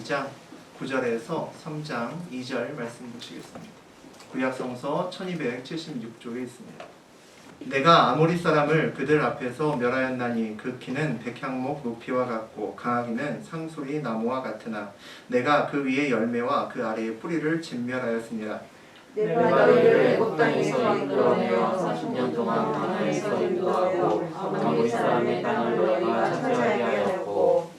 2장 9절에서 3장 2절 말씀 보시겠습니다. 구약성서 1276쪽에 있습니다. 내가 아모리 사람을 그들 앞에서 멸하였나니 그 키는 백향목 높이와 같고 강하기는 상수리 나무와 같으나 내가 그 위에 열매와 그 아래의 뿌리를 진멸하였으니라. 내가 너희를 애굽 땅에서 이끌어내어 40년 동안 광야에서 인도하고 아모리 사람의 땅을 너희가 차지하게 하였고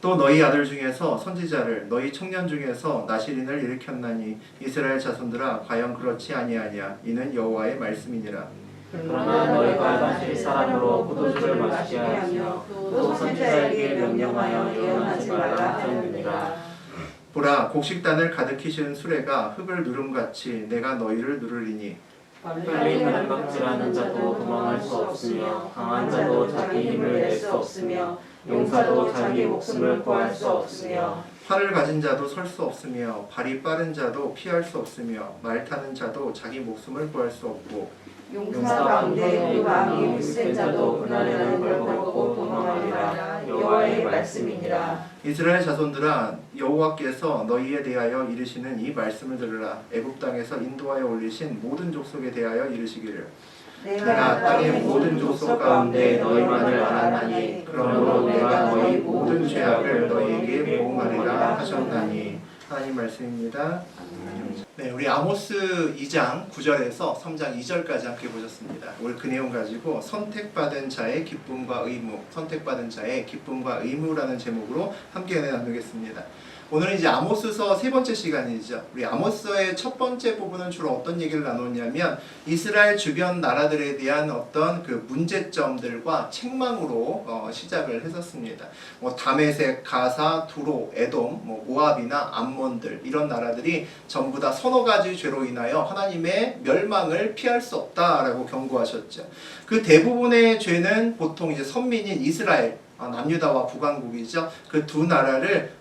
또 너희 아들 중에서 선지자를 너희 청년 중에서 나시린을 일으켰나니 이스라엘 자손들아 과연 그렇지 아니하냐 이는 여호와의 말씀이니라. 그러나 너희가 나실 사람으로 포도주를 마시게 하며 또 선지자에게 명령하여 예언하지 말라 하였느니라. 보라 곡식단을 가득히 씌운 수레가 흙을 누름같이 내가 너희를 누르리니 빨리 가는 각질하는 자도 도망할 수 없으며 강한 자도 자기 힘을 낼 수 없으며 용사도 자기 목숨을 구할 수 없으며 활을 가진 자도 설 수 없으며 발이 빠른 자도 피할 수 없으며 말 타는 자도 자기 목숨을 구할 수 없고 용사 가운데 그 마음이 물센 자도 그날에는 벌거벗고 도망하리라. 여호와의 말씀이니라. 이스라엘 자손들아 여호와께서 너희에 대하여 이르시는 이 말씀을 들으라. 애굽 땅에서 인도하여 올리신 모든 족속에 대하여 이르시기를 내가 땅의 모든 족속 가운데 너희만을 알았나니 그러므로 내가 너희 모든 죄악을 너희에게 보응하리라 하셨나니. 하나님 말씀입니다. 네, 우리 아모스 2장 9절에서 3장 2절까지 함께 보셨습니다. 오늘 그 내용 가지고 선택받은 자의 기쁨과 의무, 선택받은 자의 기쁨과 의무라는 제목으로 함께 은혜 나누겠습니다. 오늘은 이제 아모스서 세 번째 시간이죠. 우리 아모스서의 첫 번째 부분은 주로 어떤 얘기를 나눴냐면 이스라엘 주변 나라들에 대한 어떤 그 문제점들과 책망으로 시작을 했었습니다. 다메섹, 가사, 두로, 에돔, 모압이나 암몬들 이런 나라들이 전부 다 서너 가지 죄로 인하여 하나님의 멸망을 피할 수 없다라고 경고하셨죠. 그 대부분의 죄는 보통 이제 선민인 이스라엘 남유다와 북왕국이죠. 그 두 나라를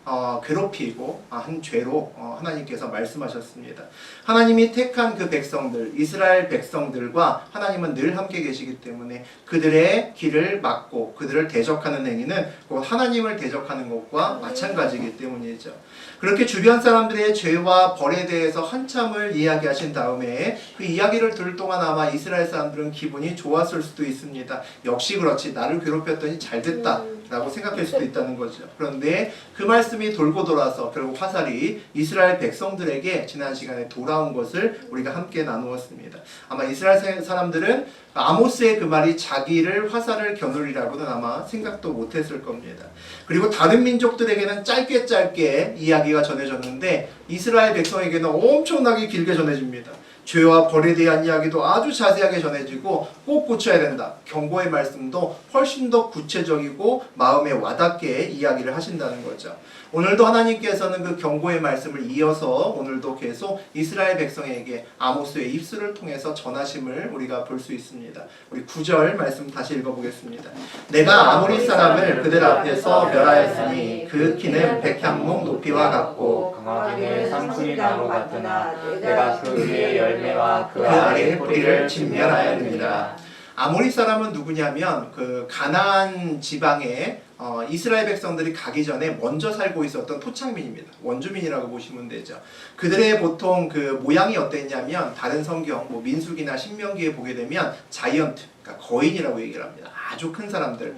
괴롭히고 한 죄로 하나님께서 말씀하셨습니다. 하나님이 택한 그 백성들, 이스라엘 백성들과 하나님은 늘 함께 계시기 때문에 그들의 길을 막고 그들을 대적하는 행위는 곧 하나님을 대적하는 것과 마찬가지이기 때문이죠. 그렇게 주변 사람들의 죄와 벌에 대해서 한참을 이야기하신 다음에 그 이야기를 들을 동안 아마 이스라엘 사람들은 기분이 좋았을 수도 있습니다. 역시 그렇지, 나를 괴롭혔더니 잘됐다 라고 생각할 수도 있다는 거죠. 그런데 그 말씀이 돌고 돌아서 결국 화살이 이스라엘 백성들에게 지난 시간에 돌아온 것을 우리가 함께 나누었습니다. 아마 이스라엘 사람들은 아모스의 그 말이 자기를 화살을 겨누리라고는 아마 생각도 못했을 겁니다. 그리고 다른 민족들에게는 짧게 이야기가 전해졌는데 이스라엘 백성에게는 엄청나게 길게 전해집니다. 죄와 벌에 대한 이야기도 아주 자세하게 전해지고 꼭 고쳐야 된다. 경고의 말씀도 훨씬 더 구체적이고 마음에 와닿게 이야기를 하신다는 거죠. 오늘도 하나님께서는 그 경고의 말씀을 이어서 오늘도 계속 이스라엘 백성에게 아모스의 입술을 통해서 전하심을 우리가 볼 수 있습니다. 우리 9절 말씀 다시 읽어보겠습니다. 내가 아모리 사람을 그들 앞에서 멸하였으니 그 키는 백향목 높이와 같고 강하기는 상수리 나무 같으나 내가 그 위에 열매와 그 아래의 뿌리를 진멸하였느니라. 아모리 사람은 누구냐면 그 가나안 지방에 이스라엘 백성들이 가기 전에 먼저 살고 있었던 토착민입니다. 원주민이라고 보시면 되죠. 그들의 보통 그 모양이 어땠냐면 다른 성경 민수기나 신명기에 보게 되면 자이언트, 그러니까 거인이라고 얘기를 합니다. 아주 큰 사람들.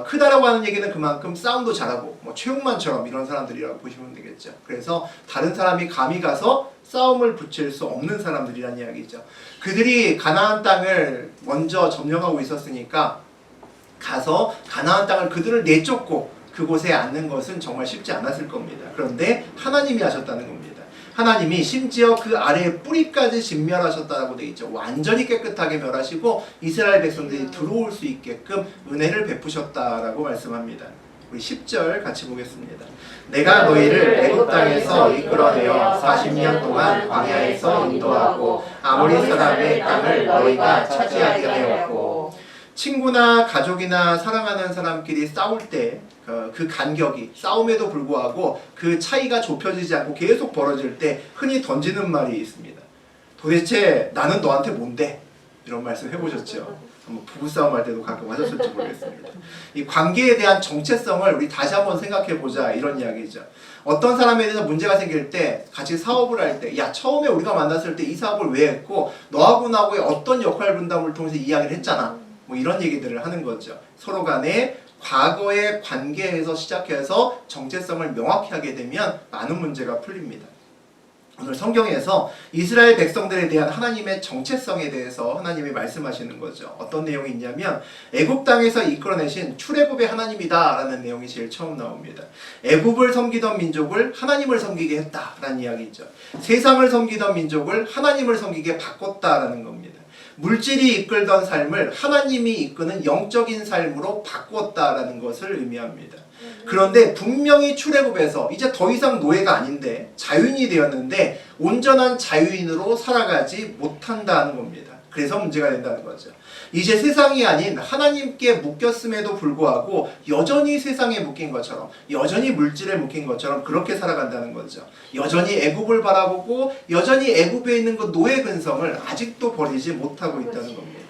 크다라고 하는 얘기는 그만큼 싸움도 잘하고 최용만처럼 이런 사람들이라고 보시면 되겠죠. 그래서 다른 사람이 감히 가서 싸움을 붙일 수 없는 사람들이란 이야기죠. 그들이 가나안 땅을 먼저 점령하고 있었으니까 가서 가나안 땅을 그들을 내쫓고 그곳에 앉는 것은 정말 쉽지 않았을 겁니다. 그런데 하나님이 하셨다는 겁니다. 하나님이 심지어 그 아래의 뿌리까지 진멸하셨다고 되어 있죠. 완전히 깨끗하게 멸하시고 이스라엘 백성들이 들어올 수 있게끔 은혜를 베푸셨다라고 말씀합니다. 우리 10절 같이 보겠습니다. 내가 너희를 애굽 땅에서 이끌어내어 40년 동안 광야에서 인도하고 아모리 사람의 땅을 너희가 차지하게 하였고. 친구나 가족이나 사랑하는 사람끼리 싸울 때 그 간격이 싸움에도 불구하고 그 차이가 좁혀지지 않고 계속 벌어질 때 흔히 던지는 말이 있습니다. 도대체 나는 너한테 뭔데? 이런 말씀 해보셨죠? 부부싸움 할 때도 가끔 하셨을지 모르겠습니다. 이 관계에 대한 정체성을 우리 다시 한번 생각해 보자, 이런 이야기죠. 어떤 사람에 대해서 문제가 생길 때, 같이 사업을 할 때, 야, 처음에 우리가 만났을 때 이 사업을 왜 했고 너하고 나하고의 어떤 역할 분담을 통해서 이야기를 했잖아, 뭐 이런 얘기들을 하는 거죠. 서로 간에 과거의 관계에서 시작해서 정체성을 명확히 하게 되면 많은 문제가 풀립니다. 오늘 성경에서 이스라엘 백성들에 대한 하나님의 정체성에 대해서 하나님이 말씀하시는 거죠. 어떤 내용이 있냐면 애굽 땅에서 이끌어내신 출애굽의 하나님이다 라는 내용이 제일 처음 나옵니다. 애굽을 섬기던 민족을 하나님을 섬기게 했다라는 이야기죠. 세상을 섬기던 민족을 하나님을 섬기게 바꿨다라는 겁니다. 물질이 이끌던 삶을 하나님이 이끄는 영적인 삶으로 바꾸었다라는 것을 의미합니다. 그런데 분명히 출애굽에서 이제 더 이상 노예가 아닌데 자유인이 되었는데 온전한 자유인으로 살아가지 못한다는 겁니다. 그래서 문제가 된다는 거죠. 이제 세상이 아닌 하나님께 묶였음에도 불구하고 여전히 세상에 묶인 것처럼, 여전히 물질에 묶인 것처럼 그렇게 살아간다는 거죠. 여전히 애굽을 바라보고 여전히 애굽에 있는 그 노예 근성을 아직도 버리지 못하고 있다는 겁니다.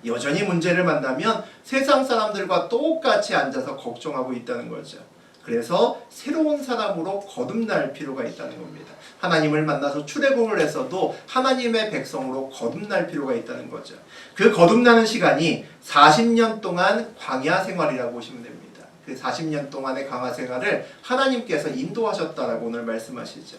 여전히 문제를 만나면 세상 사람들과 똑같이 앉아서 걱정하고 있다는 거죠. 그래서 새로운 사람으로 거듭날 필요가 있다는 겁니다. 하나님을 만나서 출애굽을 했어도 하나님의 백성으로 거듭날 필요가 있다는 거죠. 그 거듭나는 시간이 40년 동안 광야 생활이라고 보시면 됩니다. 그 40년 동안의 광야 생활을 하나님께서 인도하셨다라고 오늘 말씀하시죠.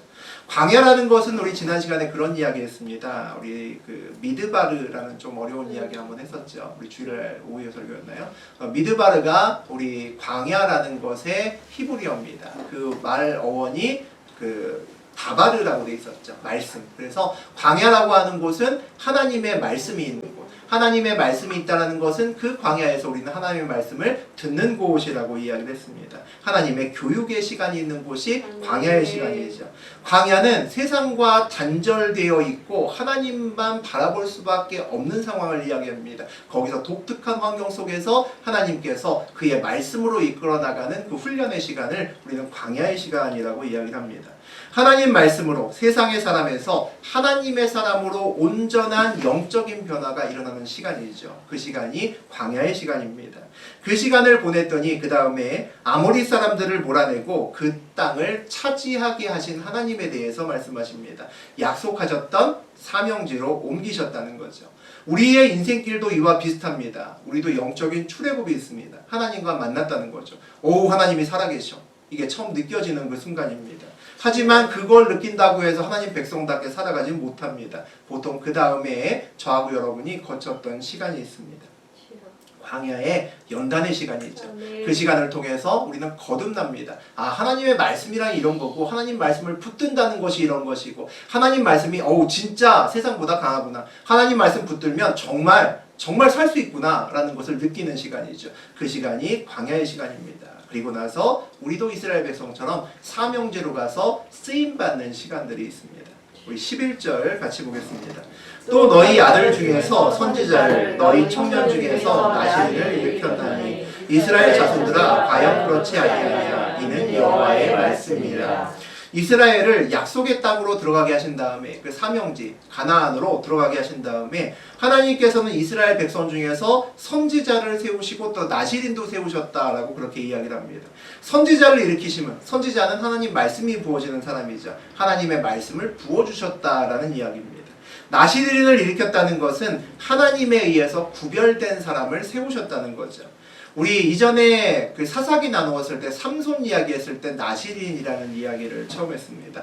광야라는 것은 우리 지난 시간에 그런 이야기 했습니다. 우리 그 미드바르라는 좀 어려운 이야기 한번 했었죠. 우리 주일날 오후에 설교였나요? 미드바르가 우리 광야라는 것의 히브리어입니다. 그 말 어원이 그 다바르라고 돼 있었죠. 말씀. 그래서 광야라고 하는 곳은 하나님의 말씀이 있는 곳. 하나님의 말씀이 있다는 것은 그 광야에서 우리는 하나님의 말씀을 듣는 곳이라고 이야기를 했습니다. 하나님의 교육의 시간이 있는 곳이 광야의 시간이죠. 광야는 세상과 단절되어 있고 하나님만 바라볼 수밖에 없는 상황을 이야기합니다. 거기서 독특한 환경 속에서 하나님께서 그의 말씀으로 이끌어 나가는 그 훈련의 시간을 우리는 광야의 시간이라고 이야기를 합니다. 하나님 말씀으로 세상의 사람에서 하나님의 사람으로 온전한 영적인 변화가 일어나는 시간이죠. 그 시간이 광야의 시간입니다. 그 시간을 보냈더니 그 다음에 아모리 사람들을 몰아내고 그 땅을 차지하게 하신 하나님에 대해서 말씀하십니다. 약속하셨던 사명지로 옮기셨다는 거죠. 우리의 인생길도 이와 비슷합니다. 우리도 영적인 출애굽이 있습니다. 하나님과 만났다는 거죠. 오, 하나님이 살아계셔. 이게 처음 느껴지는 그 순간입니다. 하지만 그걸 느낀다고 해서 하나님 백성답게 살아가지 못합니다. 보통 그 다음에 저하고 여러분이 거쳤던 시간이 있습니다. 광야의 연단의 시간이 있죠. 그 시간을 통해서 우리는 거듭납니다. 아, 하나님의 말씀이란 이런 거고 하나님 말씀을 붙든다는 것이 이런 것이고 하나님 말씀이 어우 진짜 세상보다 강하구나. 하나님 말씀 붙들면 정말 살 수 있구나 라는 것을 느끼는 시간이죠. 그 시간이 광야의 시간입니다. 그리고 나서 우리도 이스라엘 백성처럼 사명제로 가서 쓰임받는 시간들이 있습니다. 우리 11절 같이 보겠습니다. 또 너희 아들 중에서 선지자를 너희 청년 중에서 나시린을 일으켰나니 이스라엘 자손들아 과연 그렇지 아니하냐 이는 여호와의 말씀이라. 이스라엘을 약속의 땅으로 들어가게 하신 다음에 그 사명지 가나안으로 들어가게 하신 다음에 하나님께서는 이스라엘 백성 중에서 선지자를 세우시고 또 나시린도 세우셨다라고 그렇게 이야기를 합니다. 선지자를 일으키시면 선지자는 하나님 말씀이 부어지는 사람이죠. 하나님의 말씀을 부어주셨다라는 이야기입니다. 나시린을 일으켰다는 것은 하나님에 의해서 구별된 사람을 세우셨다는 거죠. 우리 이전에 그 사사기 나누었을 때 삼손 이야기했을 때 나시린이라는 이야기를 처음 했습니다.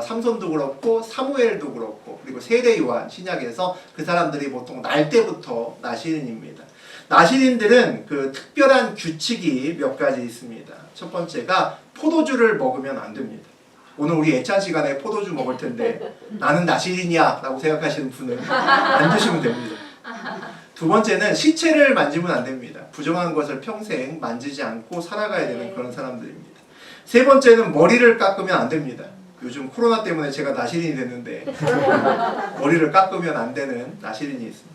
삼손도 그렇고 사무엘도 그렇고 그리고 세례 요한 신약에서 그 사람들이 보통 날 때부터 나시린입니다. 나시린들은 그 특별한 규칙이 몇 가지 있습니다. 첫 번째가 포도주를 먹으면 안 됩니다. 오늘 우리 예찬 시간에 포도주 먹을 텐데 나는 나시린이야 라고 생각하시는 분은 안 드시면 됩니다. 두 번째는 시체를 만지면 안 됩니다. 부정한 것을 평생 만지지 않고 살아가야 되는 그런 사람들입니다. 세 번째는 머리를 깎으면 안 됩니다. 요즘 코로나 때문에 제가 나시린이 됐는데 머리를 깎으면 안 되는 나시린이 있습니다.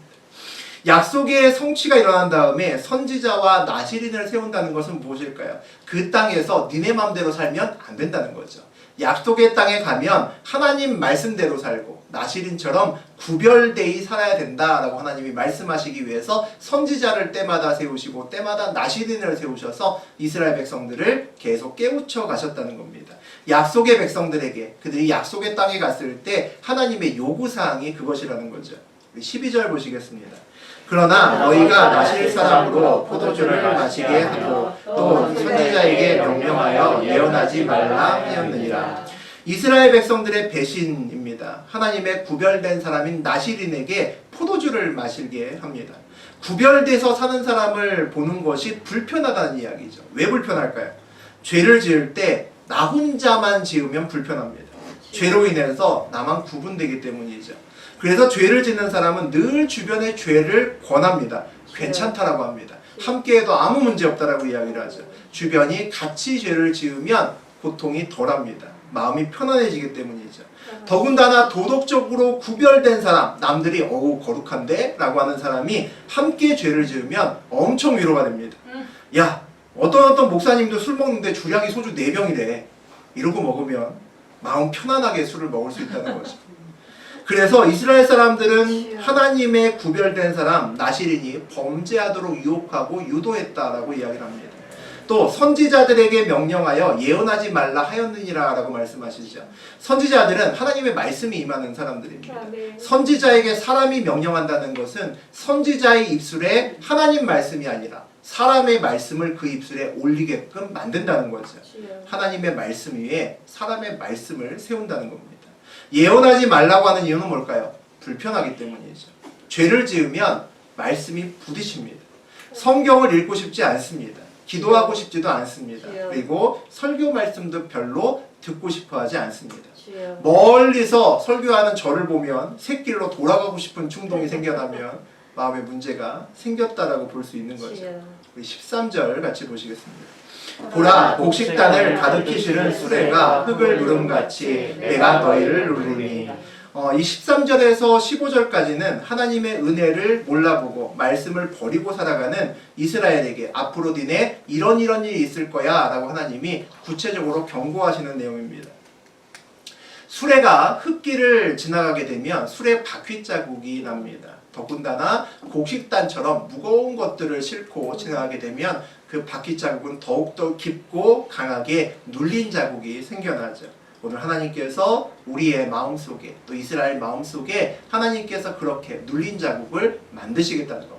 약속의 성취가 일어난 다음에 선지자와 나시린을 세운다는 것은 무엇일까요? 그 땅에서 니네 맘대로 살면 안 된다는 거죠. 약속의 땅에 가면 하나님 말씀대로 살고 나시린처럼 구별되이 살아야 된다라고 하나님이 말씀하시기 위해서 선지자를 때마다 세우시고 때마다 나시린을 세우셔서 이스라엘 백성들을 계속 깨우쳐 가셨다는 겁니다. 약속의 백성들에게 그들이 약속의 땅에 갔을 때 하나님의 요구사항이 그것이라는 거죠. 12절 보시겠습니다. 그러나 너희가 나실 사람으로 포도주를 마시게 하고 또 선지자에게 명령하여 예언하지 말라 하였느니라. 이스라엘 백성들의 배신입니다. 하나님의 구별된 사람인 나시린에게 포도주를 마시게 합니다. 구별돼서 사는 사람을 보는 것이 불편하다는 이야기죠. 왜 불편할까요? 죄를 지을 때 나 혼자만 지으면 불편합니다. 죄로 인해서 나만 구분되기 때문이죠. 그래서 죄를 짓는 사람은 늘 주변의 죄를 권합니다. 괜찮다라고 합니다. 함께해도 아무 문제 없다라고 이야기를 하죠. 주변이 같이 죄를 지으면 고통이 덜합니다. 마음이 편안해지기 때문이죠. 더군다나 도덕적으로 구별된 사람, 남들이 어우 거룩한데? 라고 하는 사람이 함께 죄를 지으면 엄청 위로가 됩니다. 야, 어떤 목사님도 술 먹는데 주량이 소주 4병이래. 이러고 먹으면 마음 편안하게 술을 먹을 수 있다는 거죠. 그래서 이스라엘 사람들은 하나님의 구별된 사람 나시린이 범죄하도록 유혹하고 유도했다라고 이야기를 합니다. 또 선지자들에게 명령하여 예언하지 말라 하였느니라 라고 말씀하시죠. 선지자들은 하나님의 말씀이 임하는 사람들입니다. 선지자에게 사람이 명령한다는 것은 선지자의 입술에 하나님 말씀이 아니라 사람의 말씀을 그 입술에 올리게끔 만든다는 거죠. 하나님의 말씀 위에 사람의 말씀을 세운다는 겁니다. 예언하지 말라고 하는 이유는 뭘까요? 불편하기 때문이죠. 죄를 지으면 말씀이 부딪힙니다. 성경을 읽고 싶지 않습니다. 기도하고 싶지도 않습니다. 그리고 설교 말씀도 별로 듣고 싶어 하지 않습니다. 멀리서 설교하는 저를 보면 새길로 돌아가고 싶은 충동이 생겨나면 마음의 문제가 생겼다라고 볼 수 있는 거죠. 우리 13절 같이 보시겠습니다. 보라, 곡식단을 가득히 실은 수레가 흙을 누름같이 내가 너희를 누르니. 이 13절에서 15절까지는 하나님의 은혜를 몰라보고 말씀을 버리고 살아가는 이스라엘에게 앞으로 니네 이런 일이 있을 거야 라고 하나님이 구체적으로 경고하시는 내용입니다. 수레가 흙길을 지나가게 되면 수레 바퀴 자국이 납니다. 더군다나 곡식단처럼 무거운 것들을 싣고 지나가게 되면 그 바퀴 자국은 더욱더 깊고 강하게 눌린 자국이 생겨나죠. 오늘 하나님께서 우리의 마음속에 또 이스라엘 마음속에 하나님께서 그렇게 눌린 자국을 만드시겠다는 겁니다.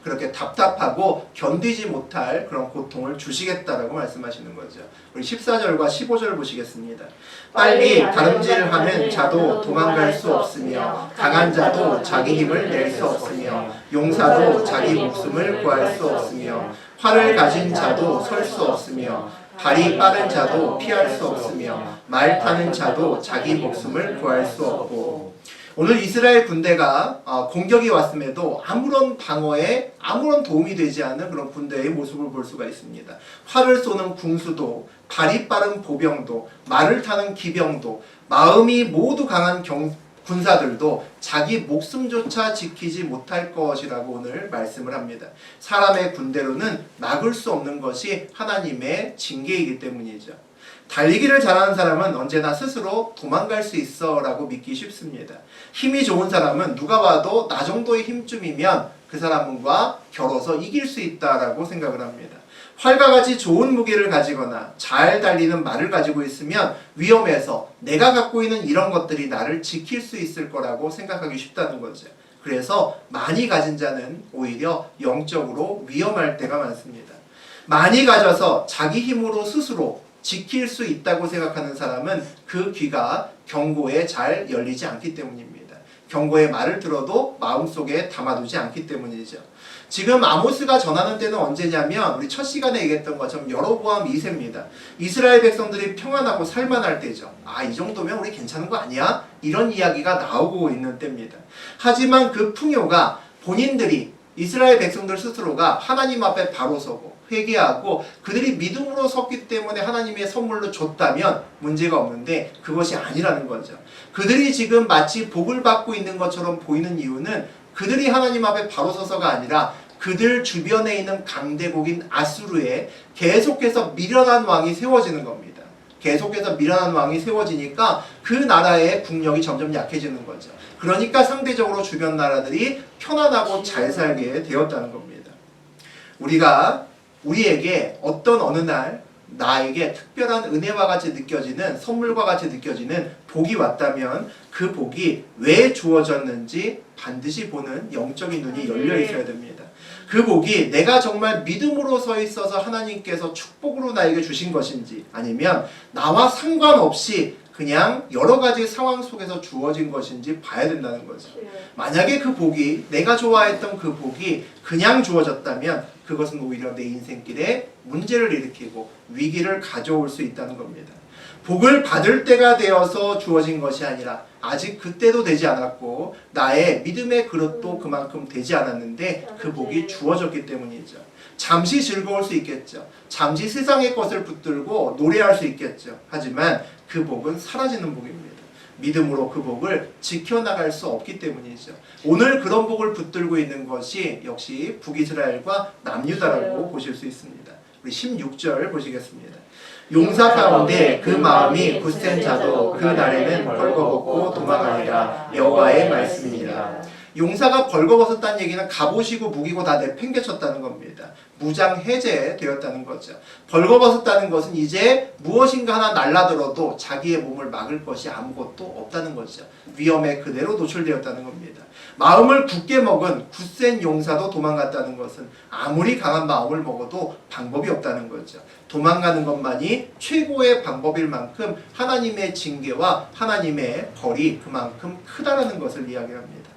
그렇게 답답하고 견디지 못할 그런 고통을 주시겠다라고 말씀하시는 거죠. 우리 14절과 15절 보시겠습니다. 빨리 다름질하는 자도 도망갈 수 없으며 강한 자도 자기 힘을 낼 수 없으며 용사도 자기 목숨을 구할 수 없으며 활을 가진 자도 설 수 없으며 발이 빠른 자도 피할 수 없으며 말 타는 자도 자기 목숨을 구할 수 없고. 오늘 이스라엘 군대가 공격이 왔음에도 아무런 방어에 아무런 도움이 되지 않는 그런 군대의 모습을 볼 수가 있습니다. 활을 쏘는 궁수도 발이 빠른 보병도 말을 타는 기병도 마음이 모두 강한 군사들도 자기 목숨조차 지키지 못할 것이라고 오늘 말씀을 합니다. 사람의 군대로는 막을 수 없는 것이 하나님의 징계이기 때문이죠. 달리기를 잘하는 사람은 언제나 스스로 도망갈 수 있어 라고 믿기 쉽습니다. 힘이 좋은 사람은 누가 봐도 나 정도의 힘쯤이면 그 사람과 겨뤄서 이길 수 있다라고 생각을 합니다. 활과 같이 좋은 무기를 가지거나 잘 달리는 말을 가지고 있으면 위험해서 내가 갖고 있는 이런 것들이 나를 지킬 수 있을 거라고 생각하기 쉽다는 거죠. 그래서 많이 가진 자는 오히려 영적으로 위험할 때가 많습니다. 많이 가져서 자기 힘으로 스스로 지킬 수 있다고 생각하는 사람은 그 귀가 경고에 잘 열리지 않기 때문입니다. 경고의 말을 들어도 마음속에 담아두지 않기 때문이죠. 지금 아모스가 전하는 때는 언제냐면 우리 첫 시간에 얘기했던 것처럼 여로보암 2세입니다. 이스라엘 백성들이 평안하고 살만할 때죠. 이 정도면 우리 괜찮은 거 아니야? 이런 이야기가 나오고 있는 때입니다. 하지만 그 풍요가 본인들이 이스라엘 백성들 스스로가 하나님 앞에 바로 서고 회개하고 그들이 믿음으로 섰기 때문에 하나님의 선물로 줬다면 문제가 없는데 그것이 아니라는 거죠. 그들이 지금 마치 복을 받고 있는 것처럼 보이는 이유는 그들이 하나님 앞에 바로 서서가 아니라 그들 주변에 있는 강대국인 아수르에 계속해서 미련한 왕이 세워지는 겁니다. 계속해서 미련한 왕이 세워지니까 그 나라의 국력이 점점 약해지는 거죠. 그러니까 상대적으로 주변 나라들이 편안하고 잘 살게 되었다는 겁니다. 우리에게 어떤 어느 날 나에게 특별한 은혜와 같이 느껴지는, 선물과 같이 느껴지는 복이 왔다면 그 복이 왜 주어졌는지 반드시 보는 영적인 눈이 열려 있어야 됩니다. 그 복이 내가 정말 믿음으로 서 있어서 하나님께서 축복으로 나에게 주신 것인지, 아니면 나와 상관없이 그냥 여러 가지 상황 속에서 주어진 것인지 봐야 된다는 거죠. 만약에 그 복이, 내가 좋아했던 그 복이 그냥 주어졌다면 그것은 오히려 내 인생길에 문제를 일으키고 위기를 가져올 수 있다는 겁니다. 복을 받을 때가 되어서 주어진 것이 아니라 아직 그때도 되지 않았고 나의 믿음의 그릇도 그만큼 되지 않았는데 그 복이 주어졌기 때문이죠. 잠시 즐거울 수 있겠죠. 잠시 세상의 것을 붙들고 노래할 수 있겠죠. 하지만 그 복은 사라지는 복입니다. 믿음으로 그 복을 지켜나갈 수 없기 때문이죠. 오늘 그런 복을 붙들고 있는 것이 역시 북이스라엘과 남유다라고 보실 수 있습니다. 우리 16절 보시겠습니다. 용사 가운데 그 마음이 굳센 자도 그 날에는 벌거벗고 도망하리라. 여호와의 말씀이니라. 용사가 벌거벗었다는 얘기는 갑옷이고 무기고 다 내팽개쳤다는 겁니다. 무장 해제되었다는 거죠. 벌거벗었다는 것은 이제 무엇인가 하나 날라들어도 자기의 몸을 막을 것이 아무것도 없다는 거죠. 위험에 그대로 노출되었다는 겁니다. 마음을 굳게 먹은 굳센 용사도 도망갔다는 것은 아무리 강한 마음을 먹어도 방법이 없다는 거죠. 도망가는 것만이 최고의 방법일 만큼 하나님의 징계와 하나님의 벌이 그만큼 크다는 것을 이야기합니다.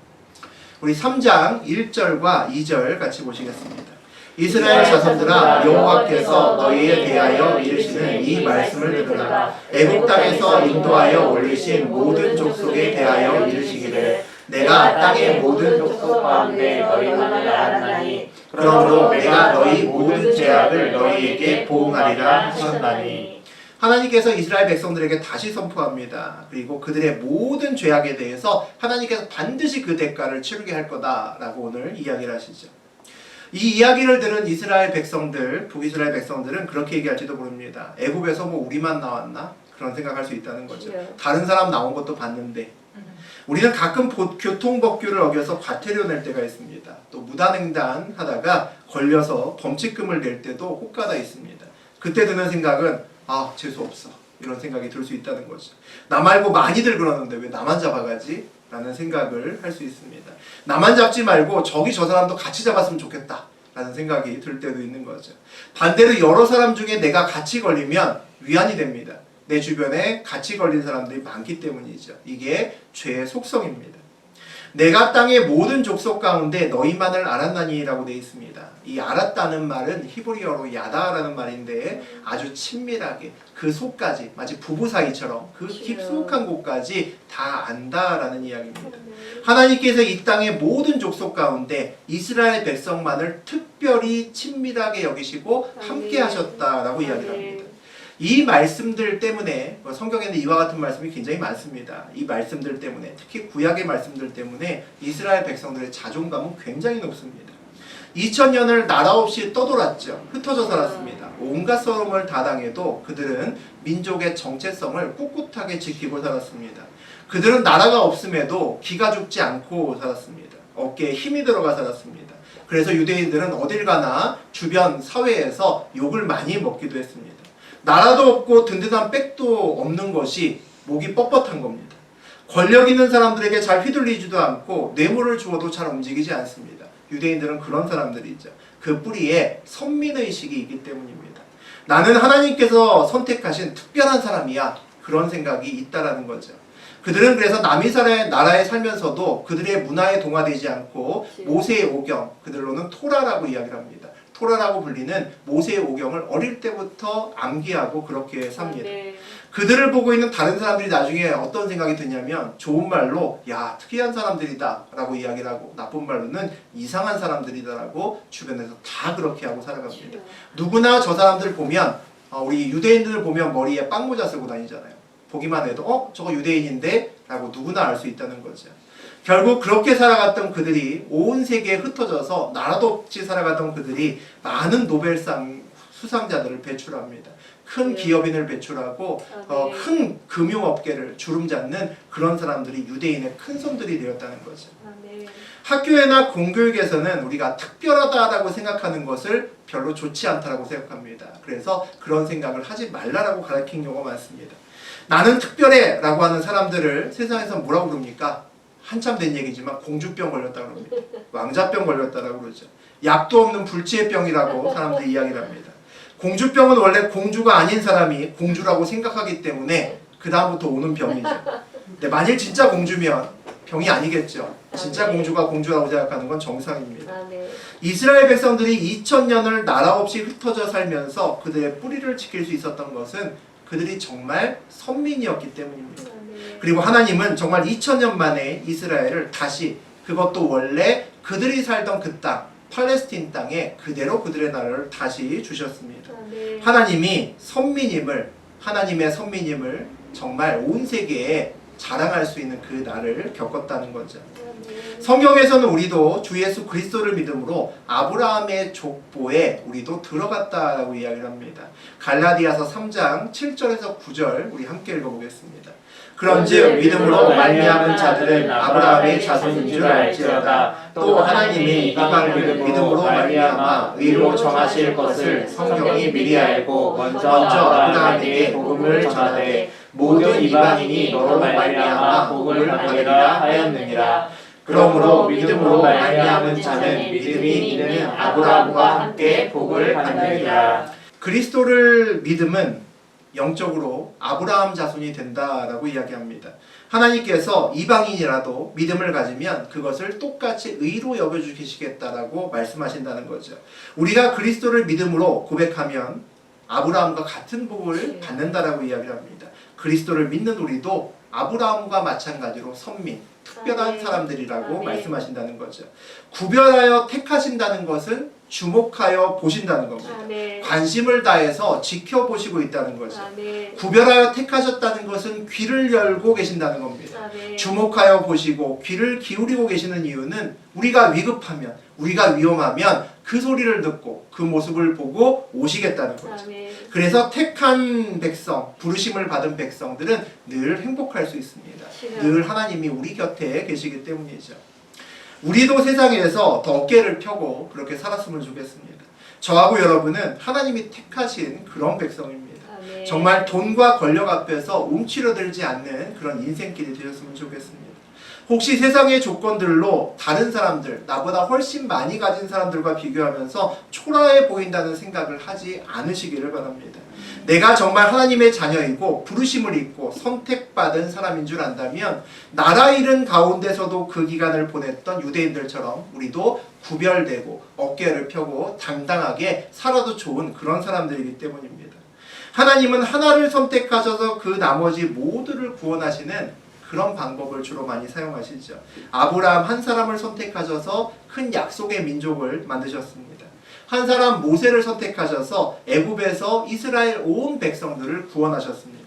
우리 3장 1절과 2절 같이 보시겠습니다. 이스라엘 자손들아, 여호와께서 너희에 대하여 이르시는 이 말씀을 들으라. 애굽 땅에서 인도하여 올리신 모든 족속에 대하여 이르시기를 내가 땅의 모든 족속 가운데 너희만을 알았나니 그러므로 내가 너희 모든 죄악을 너희에게 보응하리라 하셨나니. 하나님께서 이스라엘 백성들에게 다시 선포합니다. 그리고 그들의 모든 죄악에 대해서 하나님께서 반드시 그 대가를 치르게 할 거다라고 오늘 이야기를 하시죠. 이 이야기를 들은 이스라엘 백성들, 북이스라엘 백성들은 그렇게 얘기할지도 모릅니다. 애굽에서 뭐 우리만 나왔나? 그런 생각할 수 있다는 거죠. 다른 사람 나온 것도 봤는데 우리는 가끔 교통법규를 어겨서 과태료 낼 때가 있습니다. 또 무단횡단 하다가 걸려서 범칙금을 낼 때도 혹가다 있습니다. 그때 드는 생각은 재수없어, 이런 생각이 들 수 있다는 거죠. 나 말고 많이들 그러는데 왜 나만 잡아가지? 라는 생각을 할 수 있습니다. 나만 잡지 말고 저기 저 사람도 같이 잡았으면 좋겠다 라는 생각이 들 때도 있는 거죠. 반대로 여러 사람 중에 내가 같이 걸리면 위안이 됩니다. 내 주변에 같이 걸린 사람들이 많기 때문이죠. 이게 죄의 속성입니다. 내가 땅의 모든 족속 가운데 너희만을 알았나니 라고 되어 있습니다. 이 알았다는 말은 히브리어로 야다라는 말인데 아주 친밀하게 그 속까지, 마치 부부 사이처럼 그 깊숙한 곳까지 다 안다라는 이야기입니다. 하나님께서 이 땅의 모든 족속 가운데 이스라엘 백성만을 특별히 친밀하게 여기시고 함께 하셨다라고 이야기를 합니다. 이 말씀들 때문에, 성경에는 이와 같은 말씀이 굉장히 많습니다. 이 말씀들 때문에, 특히 구약의 말씀들 때문에 이스라엘 백성들의 자존감은 굉장히 높습니다. 2000년을 나라 없이 떠돌았죠. 흩어져 살았습니다. 온갖 썰음을 다 당해도 그들은 민족의 정체성을 꿋꿋하게 지키고 살았습니다. 그들은 나라가 없음에도 기가 죽지 않고 살았습니다. 어깨에 힘이 들어가 살았습니다. 그래서 유대인들은 어딜 가나 주변 사회에서 욕을 많이 먹기도 했습니다. 나라도 없고 든든한 백도 없는 것이 목이 뻣뻣한 겁니다. 권력 있는 사람들에게 잘 휘둘리지도 않고 뇌물을 주어도 잘 움직이지 않습니다. 유대인들은 그런 사람들이죠. 그 뿌리에 선민의식이 있기 때문입니다. 나는 하나님께서 선택하신 특별한 사람이야, 그런 생각이 있다라는 거죠. 그들은 그래서 남이 나라에 살면서도 그들의 문화에 동화되지 않고 모세의 오경, 그들로는 토라라고 이야기를 합니다. 토라라고 불리는 모세의 오경을 어릴 때부터 암기하고 그렇게 삽니다. 그들을 보고 있는 다른 사람들이 나중에 어떤 생각이 드냐면 좋은 말로 야, 특이한 사람들이다 라고 이야기를 하고, 나쁜 말로는 이상한 사람들이다 라고 주변에서 다 그렇게 하고 살아갑니다. 누구나 저 사람들 보면, 우리 유대인들을 보면 머리에 빵모자 쓰고 다니잖아요. 보기만 해도 저거 유대인인데 라고 누구나 알 수 있다는 거죠. 결국 그렇게 살아갔던 그들이 온 세계에 흩어져서 나라도 없이 살아갔던 그들이 많은 노벨상 수상자들을 배출합니다. 큰 기업인을 배출하고 큰 금융업계를 주름잡는 그런 사람들이 유대인의 큰 손들이 되었다는 거죠. 학교에나 공교육에서는 우리가 특별하다라고 생각하는 것을 별로 좋지 않다라고 생각합니다. 그래서 그런 생각을 하지 말라라고 가르친 경우가 많습니다. 나는 특별해 라고 하는 사람들을 세상에서 뭐라고 부릅니까? 한참 된 얘기지만 공주병 걸렸다고 그럽니다. 왕자병 걸렸다라고 그러죠. 약도 없는 불치의 병이라고 사람들이 이야기를 합니다. 공주병은 원래 공주가 아닌 사람이 공주라고 생각하기 때문에 그 다음부터 오는 병이죠. 근데 만일 진짜 공주면 병이 아니겠죠. 진짜 공주가 공주라고 생각하는 건 정상입니다. 이스라엘 백성들이 2000년을 나라 없이 흩어져 살면서 그들의 뿌리를 지킬 수 있었던 것은 그들이 정말 선민이었기 때문입니다. 그리고 하나님은 정말 2000년 만에 이스라엘을 다시, 그것도 원래 그들이 살던 그 땅, 팔레스틴 땅에 그대로 그들의 나라를 다시 주셨습니다. 하나님이 하나님의 선민임을 정말 온 세계에 자랑할 수 있는 그 날을 겪었다는 거죠. 성경에서는 우리도 주 예수 그리스도를 믿음으로 아브라함의 족보에 우리도 들어갔다라고 이야기를 합니다. 갈라디아서 3장 7절에서 9절 우리 함께 읽어보겠습니다. 그런즉 믿음으로 말미암은 자들은 아브라함의 자손인 줄 알지어다. 또 하나님이 이방인을 믿음으로 말미암아 의로 정하실 것을 성경이 미리 알고 먼저 아브라함에게 복음을 전하되 모든 이방인이 너로 말미암아 복을 받으리라 하였느니라. 그러므로 믿음으로 말미암은 자는 믿음이 있는 아브라함과 함께 복을 받느니라. 그리스도를 믿음은 영적으로 아브라함 자손이 된다라고 이야기합니다. 하나님께서 이방인이라도 믿음을 가지면 그것을 똑같이 의로 여겨주시겠다라고 말씀하신다는 거죠. 우리가 그리스도를 믿음으로 고백하면 아브라함과 같은 복을 받는다라고 이야기를 합니다. 그리스도를 믿는 우리도 아브라함과 마찬가지로 선민, 특별한 사람들이라고 말씀하신다는 거죠. 구별하여 택하신다는 것은 주목하여 보신다는 겁니다. 관심을 다해서 지켜보시고 있다는 거죠. 구별하여 택하셨다는 것은 귀를 열고 계신다는 겁니다. 주목하여 보시고 귀를 기울이고 계시는 이유는 우리가 위급하면, 우리가 위험하면 그 소리를 듣고 그 모습을 보고 오시겠다는 거죠. 그래서 택한 백성, 부르심을 받은 백성들은 늘 행복할 수 있습니다. 늘 하나님이 우리 곁에 계시기 때문이죠. 우리도 세상에서 더 어깨를 펴고 그렇게 살았으면 좋겠습니다. 저하고 여러분은 하나님이 택하신 그런 백성입니다. 정말 돈과 권력 앞에서 움츠러들지 않는 그런 인생길이 되셨으면 좋겠습니다. 혹시 세상의 조건들로 다른 사람들, 나보다 훨씬 많이 가진 사람들과 비교하면서 초라해 보인다는 생각을 하지 않으시기를 바랍니다. 내가 정말 하나님의 자녀이고 부르심을 입고 선택받은 사람인 줄 안다면 나라 잃은 가운데서도 그 기간을 보냈던 유대인들처럼 우리도 구별되고 어깨를 펴고 당당하게 살아도 좋은 그런 사람들이기 때문입니다. 하나님은 하나를 선택하셔서 그 나머지 모두를 구원하시는 그런 방법을 주로 많이 사용하시죠. 아브라함 한 사람을 선택하셔서 큰 약속의 민족을 만드셨습니다. 한 사람 모세를 선택하셔서 애굽에서 이스라엘 온 백성들을 구원하셨습니다.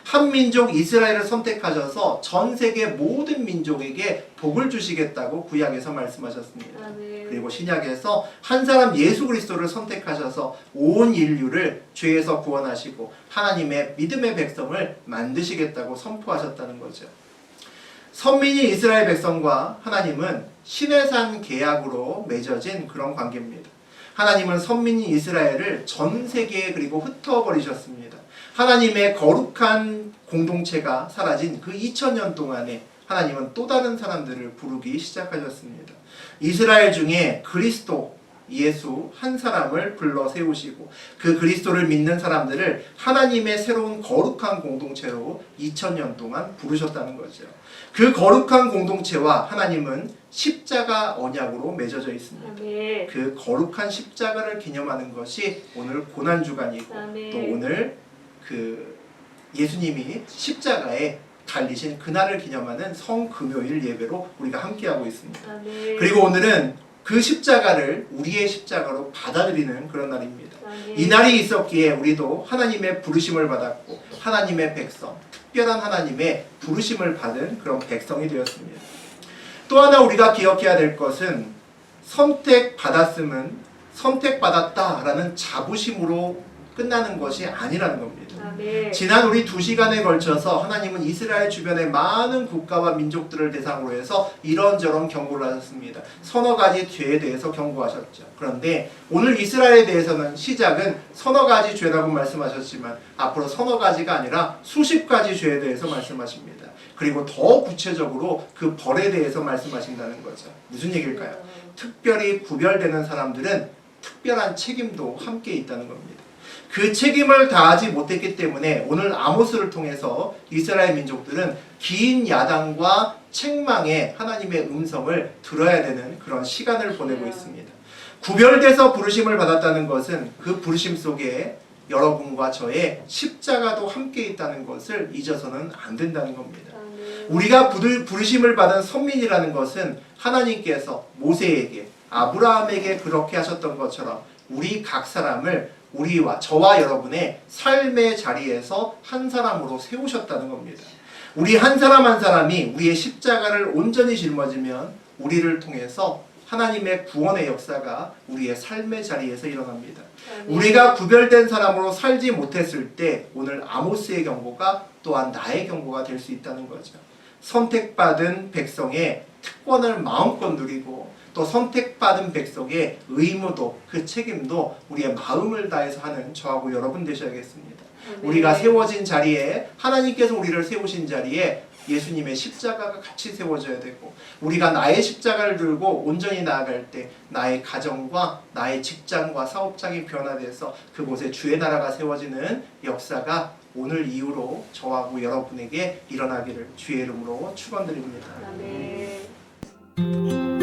한 민족 이스라엘을 선택하셔서 전 세계 모든 민족에게 복을 주시겠다고 구약에서 말씀하셨습니다. 그리고 신약에서 한 사람 예수 그리스도를 선택하셔서 온 인류를 죄에서 구원하시고 하나님의 믿음의 백성을 만드시겠다고 선포하셨다는 거죠. 선민이 이스라엘 백성과 하나님은 시내산 계약으로 맺어진 그런 관계입니다. 하나님은 선민이 이스라엘을 전 세계에 그리고 흩어버리셨습니다. 하나님의 거룩한 공동체가 사라진 그 2000년 동안에 하나님은 또 다른 사람들을 부르기 시작하셨습니다. 이스라엘 중에 그리스도 예수 한 사람을 불러 세우시고 그 그리스도를 믿는 사람들을 하나님의 새로운 거룩한 공동체로 2000년 동안 부르셨다는 거죠. 그 거룩한 공동체와 하나님은 십자가 언약으로 맺어져 있습니다. 그 거룩한 십자가를 기념하는 것이 오늘 고난주간이고 또 오늘 그 예수님이 십자가에 달리신 그날을 기념하는 성금요일 예배로 우리가 함께하고 있습니다. 그리고 오늘은 그 십자가를 우리의 십자가로 받아들이는 그런 날입니다. 이 날이 있었기에 우리도 하나님의 부르심을 받았고 하나님의 백성, 특별한 하나님의 부르심을 받은 그런 백성이 되었습니다. 또 하나 우리가 기억해야 될 것은 선택받았음은 선택받았다라는 자부심으로 끝나는 것이 아니라는 겁니다. 아멘. 지난 우리 2시간에 걸쳐서 하나님은 이스라엘 주변의 많은 국가와 민족들을 대상으로 해서 이런저런 경고를 하셨습니다. 서너 가지 죄에 대해서 경고하셨죠. 그런데 오늘 이스라엘에 대해서는 시작은 서너 가지 죄라고 말씀하셨지만 앞으로 서너 가지가 아니라 수십 가지 죄에 대해서 말씀하십니다. 그리고 더 구체적으로 그 벌에 대해서 말씀하신다는 거죠. 무슨 얘기일까요? 특별히 구별되는 사람들은 특별한 책임도 함께 있다는 겁니다. 그 책임을 다하지 못했기 때문에 오늘 아모스를 통해서 이스라엘 민족들은 긴 야단과 책망에 하나님의 음성을 들어야 되는 그런 시간을 보내고 있습니다. 구별돼서 부르심을 받았다는 것은 그 부르심 속에 여러분과 저의 십자가도 함께 있다는 것을 잊어서는 안 된다는 겁니다. 우리가 부르심을 받은 선민이라는 것은 하나님께서 모세에게, 아브라함에게 그렇게 하셨던 것처럼 우리 각 사람을 우리와 저와 여러분의 삶의 자리에서 한 사람으로 세우셨다는 겁니다. 우리 한 사람 한 사람이 우리의 십자가를 온전히 짊어지면 우리를 통해서 하나님의 구원의 역사가 우리의 삶의 자리에서 일어납니다. 우리가 구별된 사람으로 살지 못했을 때 오늘 아모스의 경고가 또한 나의 경고가 될 수 있다는 거죠. 선택받은 백성의 특권을 마음껏 누리고 또 선택받은 백성의 의무도 그 책임도 우리의 마음을 다해서 하는 저하고 여러분 되셔야겠습니다. 우리가 세워진 자리에 하나님께서 우리를 세우신 자리에 예수님의 십자가가 같이 세워져야 되고 우리가 나의 십자가를 들고 온전히 나아갈 때 나의 가정과 나의 직장과 사업장이 변화돼서 그곳에 주의 나라가 세워지는 역사가 오늘 이후로 저하고 여러분에게 일어나기를 주의 이름으로 축원드립니다. 아멘.